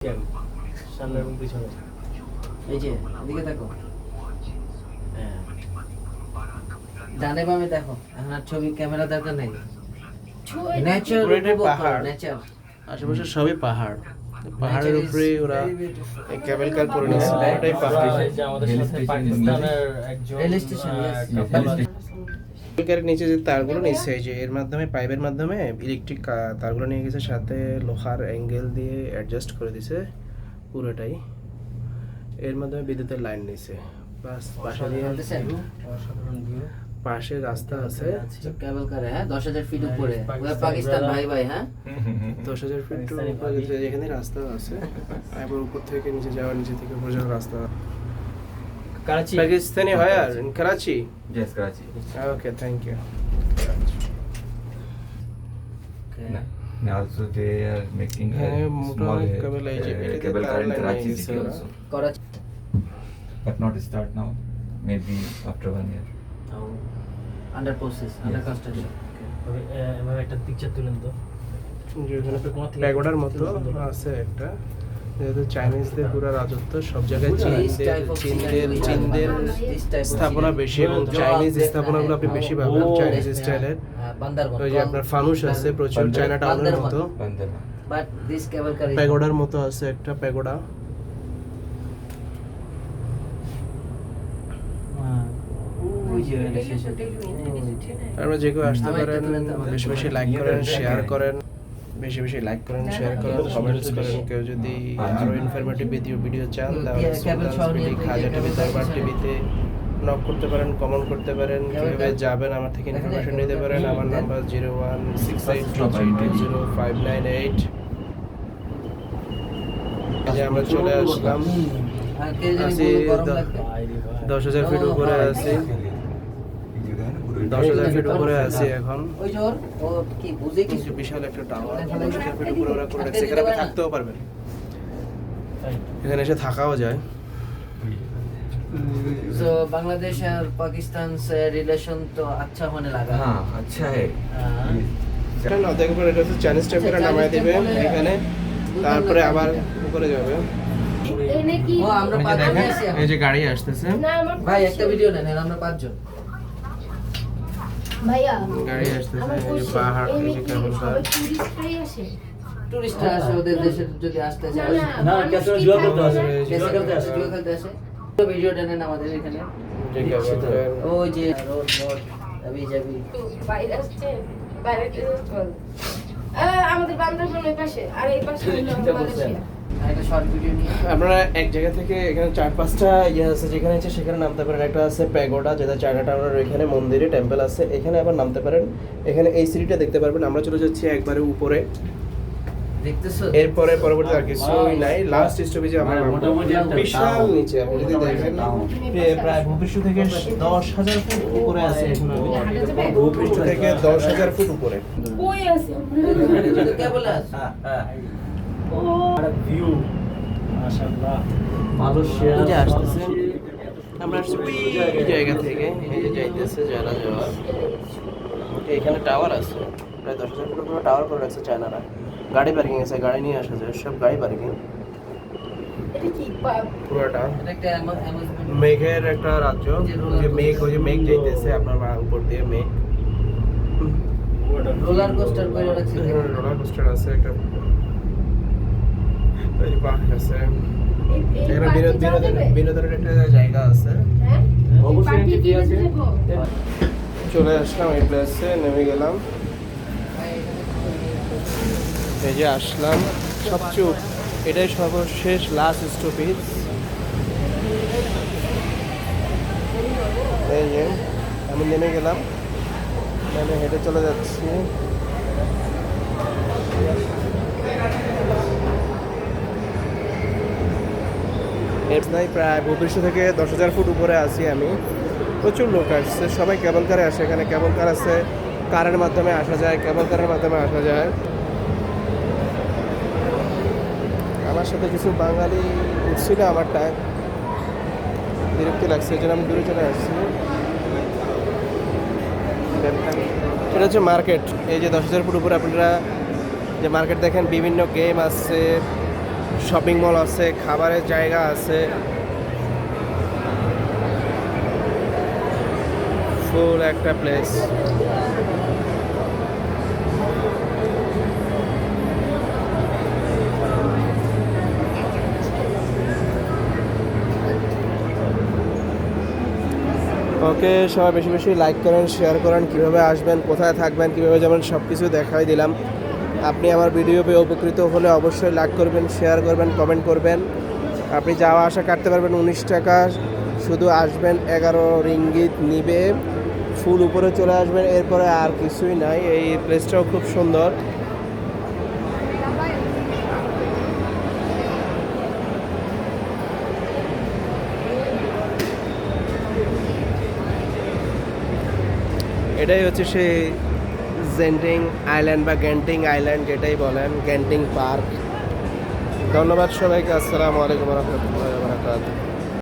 সামনে এবং পিছনে এই যে এদিকে দেখো, হ্যাঁ ডানে বামে দেখো। এখন আর ছবি ক্যামেরা দরকার নেই, নেচার পাহাড়, নেচার আশেপাশে সবই পাহাড়, পাহাড়ের উপরে ওরা কেবল কার করে নিয়েছে। এটাই পাহাড়। যে আমাদের সাথে পাকিস্তানের একজন রেল স্টেশন, কেবল নিচে যে তারগুলো নিচ্ছে, এই যে এর মাধ্যমে পাইপের মাধ্যমে ইলেকট্রিক তারগুলো নিয়ে গেছে, সাথে লোহার অ্যাঙ্গেল দিয়ে অ্যাডজাস্ট করে দিছে পুরোটাই। এর মাধ্যমে বিদ্যুতের লাইন নিছে। প্লাস পাশে দিয়ে অসাধারণ ভিউ। পাশে রাস্তা আছে কেবল কারে, হ্যাঁ 10,000 ফিট উপরে। ওরা পাকিস্তান ভাই ভাই, হ্যাঁ 10,000 ফিট উপরে এখানে রাস্তা আছে। এবার উপর থেকে নিচে যাওয়ার, নিচে থেকে উপরে যাওয়ার রাস্তা। कराची पाकिस्तानी है यार, in Karachi? Yes, Karachi. Okay, thank you. And also they are making a small cable car in Karachi city also. Karachi But not start now. Maybe after 1 year. Under process, under construction. এভাবে একটা picture তুলেন তো। প্যাগোডার মতো আছে একটা, যেহেতু চাইনিজদের পুরো রাজত্ব সব জায়গায়, চীনদের স্থাপনা বেশি এবং চাইনিজ স্থাপনাগুলো আপনি বেশি পাবেন চাইনিজ স্টাইলের। বান্দারবন, ওই যে আপনার ফানুস আছে প্রচুর, চায়না টাউনের মতো। Bandana. বাট দিস কেবল কার প্যাগোডার মতো আছে একটা প্যাগোডা। আপনারা যে কেউ আসতে পারেন, বেশি বেশি লাইক করেন, শেয়ার করেন, বেশি বেশি লাইক করেন, শেয়ার করেন, কমেন্টস করেন। কেউ যদি আরো ইনফরমেটিভ ভিডিও চান তাহলে সুলতান টিভি, খাজা টিভি, দরবার টিভিতে নক করতে পারেন, কমেন্ট করতে পারেন। কিভাবে যাবেন আমার থেকে ইনফরমেশন নিতে পারেন। আমার নাম্বার 016823205998। এই যে আমরা চলে আসলাম, আছি 10,000 ফিট উপরে আছি, 10,000 ফিট উপরে আছি এখন। ওই জোর ও কি বুঝে কি কিছু বিশাল একটা টাওয়ার, 10,000 ফিট উপরে ওরা করে রাখছে। এখানে আপনি থাকতেও পারবেন, এখানে এসে থাকাও যায়। तो बांग्लादेश और पाकिस्तान से रिलेशन तो अच्छा होने लगा। हाँ, अच्छा है. এটা না দেখবেন, এটা হচ্ছে চাইনিজ টেম্পের নামায় দিবে এখানে, তারপরে আবার উপরে যাবে। ও আমরা পাঁচজন আছি এই যে গাড়ি আসতেছে, ভাই একটা ভিডিও নেন, আমরা পাঁচজন ভাইয়া গাড়ি আসতেছে, এই যে পাহাড়, এই যে কেবল কার। টুরিস্টরা আসে ওদের দেশে, যদি আসতে চায় না কেসে জুয়া করতে আসে, দেশে খেলতে আসে, জুয়া খেলতে আসে। তো ভিডিও নেন আমাদের এখানে, যে কেবল কার। ওই যে রোড রোড আবি যাবি বাইরে আসছে, বাইরে চল আমাদের বান্দরবনের পাশে, আর এই পাশে হলো মালয়েশিয়া। একটা শর্ট ভিডিও নিয়ে আপনারা এক জায়গা থেকে, এখানে 4-5টা ইয়ে আছে, যেখানে আছে সেখানে নামতে পারেন। একটা আছে প্যাগোডা, যেটা চায়না টাউনের এখানে মন্দিরে টেম্পল আছে, এখানে আবার নামতে পারেন। এখানে এই সিঁড়িটা দেখতে পারবেন। আমরা চলে যাচ্ছি একবারে উপরে, দেখতেছো। এরপরে পরবর্তী আর কিছুই নাই। লাস্ট স্টপেজে আমরা মোটামুটি একটা বিশাল নিচে, আপনি যদি দেখেন প্রায় ভূপৃষ্ঠ থেকে 10,000 ফুট উপরে আছে এখন আমি। ভূপৃষ্ঠ থেকে 10,000 ফুট উপরে। কই আছে কেবল আছে। ও ভিউ মাশাআল্লাহ। মালয়েশিয়া এই যে আসতেছে, আমরা আসছি ওই জায়গা থেকে, এই যে যাইতেছে যারা যাওয়া। এখানে টাওয়ার আছে, প্রায় 10,000 ফুট উপরে টাওয়ার করে রাখছে চায়নারা। গাড়ি পার্কিং আছে, গাড়ি নিয়ে আসা যায়, সব গাড়ি পার্কিং এটা কি পুরোটা। এটা একটা অ্যামাজমেন্ট মেঘের একটা রাজ্য, যে মেঘ, ওই যে মেঘ যাইতেছে আপনার উপর দিয়ে মেঘ। রোলার কোস্টার করে রাখছে। রোলার কোস্টার আছে একটা, এই পার্ক আছে, এখানে বিনোদনের একটা জায়গা আছে। হ্যাঁ অবশ্যই এন্ট্রি আছে। চলে আসলাম এই প্লেসে, নেমে গেলাম। এই যে আসলাম সবচেয়ে, এটাই সর্বশেষ লাস্ট স্টপেজ। এই যে আমি নেমে গেলাম, নেমে হেঁটে চলে যাচ্ছি। প্রায় ভূপৃষ্ঠ থেকে 10,000 ফুট উপরে আছি আমি। প্রচুর লোক আসছে, সবাই কেবল কারে আসে। এখানে কেবল কার আছে, কারের মাধ্যমে আসা যায়, কেবল কারের মাধ্যমে আসা যায়। আমার সাথে কিছু বাঙালি উঠছিল, আমার টাইম বিরক্তি লাগছে, এই জন্য আমি দূরে চলে আসছি। এটা হচ্ছে মার্কেট। এই যে 10,000 ফুট উপরে আপনারা যে মার্কেট দেখেন, বিভিন্ন গেম আছে, শপিং মল আছে, খাবারের জায়গা আছে, ফুল একটা প্লেস। ওকে, সবাই বেশি বেশি লাইক করেন, শেয়ার করেন। কীভাবে আসবেন, কোথায় থাকবেন, কীভাবে যাবেন, সব কিছু দেখাই দিলাম। আপনি আমার ভিডিও পেয়ে উপকৃত হলে অবশ্যই লাইক করবেন, শেয়ার করবেন, কমেন্ট করবেন। আপনি যাওয়া আসা কাটতে পারবেন 19 টাকা, শুধু আসবেন 11 রিঙ্গিত নিবে, ফুল উপরে চলে আসবেন, এরপরে আর কিছুই নাই। এই প্লেসটাও খুব সুন্দর। এটাই হচ্ছে সেই জেন্টিং আইল্যান্ড বা গ্যান্টিং আইল্যান্ড, যেটাই বলেন, গ্যান্টিং পার্ক। ধন্যবাদ সবাইকে। আসসালামু আলাইকুম রহমতুল্লাহি ওয়া বারাকাতুহু।